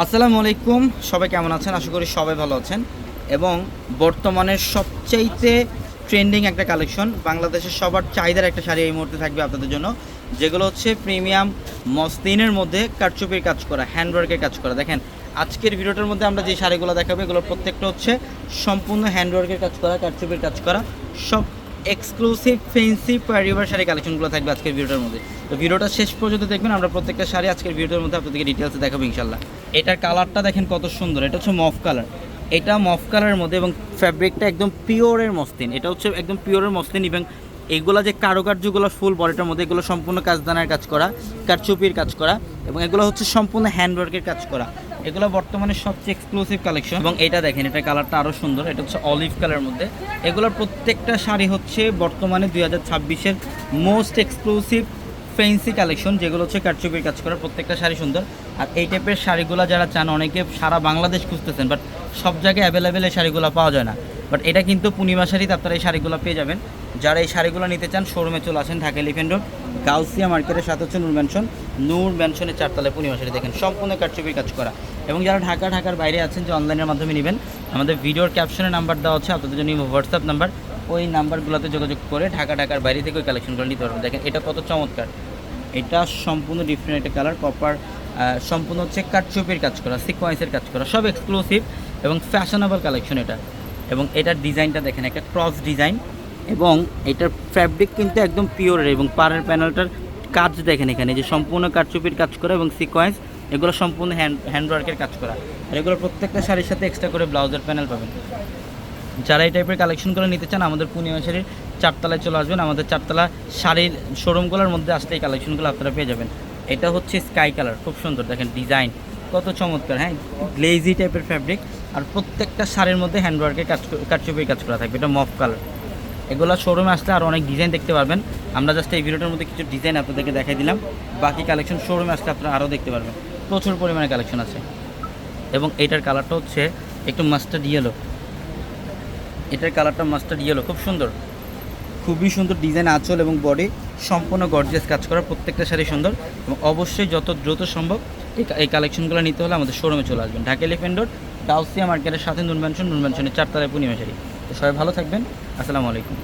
আসসালামু আলাইকুম, সবাই কেমন আছেন? আশা করি সবাই ভালো আছেন। এবং বর্তমানের সবচাইতে ট্রেন্ডিং একটা কালেকশন, বাংলাদেশের সবার চাহিদার একটা শাড়ি এই মুহূর্তে থাকবে আপনাদের জন্য, যেগুলো হচ্ছে প্রিমিয়াম মসলিনের মধ্যে কারচুপির কাজ করা, হ্যান্ডওয়ার্কের কাজ করা। দেখেন আজকের ভিডিওটার মধ্যে আমরা যে শাড়িগুলো দেখাবো এগুলোর প্রত্যেকটা হচ্ছে সম্পূর্ণ হ্যান্ডওয়ার্কের কাজ করা, কারচুপির কাজ করা, সব এক্সক্লুসিভ ফেন্সি পারিবার শাড়ি কালেকশনগুলো থাকবে আজকের ভিডিওটার মধ্যে। তো ভিডিওটা শেষ পর্যন্ত দেখবেন, আমরা প্রত্যেকটা শাড়ি আজকের ভিডিওর মধ্যে আপনাদেরকে ডিটেলসে দেখাবো ইনশাল্লাহ। এটার কালারটা দেখেন কত সুন্দর, এটা হচ্ছে মফ কালার, এটা মফ কালারের মধ্যে এবং ফ্যাব্রিকটা একদম পিওরের মসলিন, এটা হচ্ছে একদম পিওরের মসলিন। এবং এগুলো যে কারুকার্যগুলো ফুল বডিটার মধ্যে, এগুলো সম্পূর্ণ কাজদানার কাজ করা, কারচুপির কাজ করা, এবং এগুলো হচ্ছে সম্পূর্ণ হ্যান্ডওয়ার্কের কাজ করা। এগুলো বর্তমানে সবচেয়ে এক্সক্লুসিভ কালেকশন। এবং এটা দেখেন, এটা কালারটা আরও সুন্দর, এটা হচ্ছে অলিভ কালারের মধ্যে। এগুলোর প্রত্যেকটা শাড়ি হচ্ছে বর্তমানে 2026-এর মোস্ট এক্সক্লুসিভ ফেন্সি কালেকশন, যেগুলো হচ্ছে কারচুপির কাজ করা, প্রত্যেকটা শাড়ি সুন্দর। আর এই টাইপের শাড়িগুলো যারা চান, অনেকে সারা বাংলাদেশ খুঁজতেছেন, বাট সব জায়গায় অ্যাভেলেবেল এই শাড়িগুলো পাওয়া যায় না। বাট এটা কিন্তু পূর্ণিমা শাড়িতে আপনারা এই শাড়িগুলো পেয়ে যাবেন। যারা এই শাড়িগুলো নিতে চান শোরুমে চলে আসেন, ঢাকা এলিফ্যান্ট রোড গাউসিয়া মার্কেটের সাথে হচ্ছে নূর ম্যানশনের 4 তলায় পূর্ণিমা শাড়ি। দেখেন সম্পূর্ণ কারচুপির কাজ করা। এবং যারা ঢাকার বাইরে আছেন, যে অনলাইনের মাধ্যমে নেবেন, আমাদের ভিডিওর ক্যাপশনে নাম্বার দেওয়া হচ্ছে আপনাদের জন্য, হোয়াটসঅ্যাপ নাম্বার, ওই নাম্বারগুলোতে যোগাযোগ করে ঢাকার বাইরে থেকে ওই কালেকশনগুলো নিতে পারবেন। দেখেন এটা কত চমৎকার, এটা সম্পূর্ণ ডিফারেন্ট একটা কালার, কপার, সম্পূর্ণ হচ্ছে কারচুপির কাজ করা, সিকোয়েন্সের কাজ করা, সব এক্সক্লুসিভ এবং ফ্যাশনেবল কালেকশন এটা। এবং এটার ডিজাইনটা দেখেন, একটা ক্রস ডিজাইন, এবং এটার ফ্যাব্রিক কিন্তু একদম পিওরের, এবং পাড়ের প্যানেলটার কাজ দেখেন এখানে যে সম্পূর্ণ কারচুপির কাজ করা এবং সিকোয়েন্স, এগুলো সম্পূর্ণ হ্যান্ডওয়ার্কের কাজ করা। আর এগুলো প্রত্যেকটা শাড়ির সাথে এক্সট্রা করে ব্লাউজের প্যানেল পাবেন। যারা এই টাইপের কালেকশনগুলো নিতে চান, আমাদের পূর্ণিমা শাড়ির 4 তলায় চলে আসবেন। আমাদের 4 তলা শাড়ির শোরুমগুলোর মধ্যে আসলে এই কালেকশনগুলো আপনারা পেয়ে যাবেন। এটা হচ্ছে স্কাই কালার, খুব সুন্দর, দেখেন ডিজাইন কত চমৎকার, হ্যাঁ, গ্লেজি টাইপের ফ্যাব্রিক। আর প্রত্যেকটা শাড়ির মধ্যে হ্যান্ডওয়ার্কের কারচুপির কাজ করা থাকবে। এটা মফ কালার। এগুলো শোরুমে আসলে আর অনেক ডিজাইন দেখতে পারবেন। আমরা জাস্ট এই ভিডিওটার মধ্যে কিছু ডিজাইন আপনাদেরকে দেখাই দিলাম, বাকি কালেকশন শোরুমে আসলে আপনারা আরও দেখতে পারবেন, প্রচুর পরিমাণে কালেকশন আছে। এবং এটার কালারটা হচ্ছে একটু মাস্টার্ড ইয়েলো, এটার কালারটা মাস্টার্ড ইয়েলো, খুব সুন্দর, খুবই সুন্দর ডিজাইন, আঁচল এবং বডি সম্পূর্ণ গর্জিয়াস কাজ করা, প্রত্যেকটা শাড়ি সুন্দর। এবং অবশ্যই যত দ্রুত সম্ভব এই কালেকশনগুলো নিতে হলে আমাদের শোরুমে চলে আসবেন, ঢাকা এলিফ্যান্ট রোড গাউসিয়া মার্কেটের সাথে নূর ম্যানশনের 4 তলায় পূর্ণিমা শাড়ি। তো সবাই ভালো থাকবেন, আসসালামু আলাইকুম।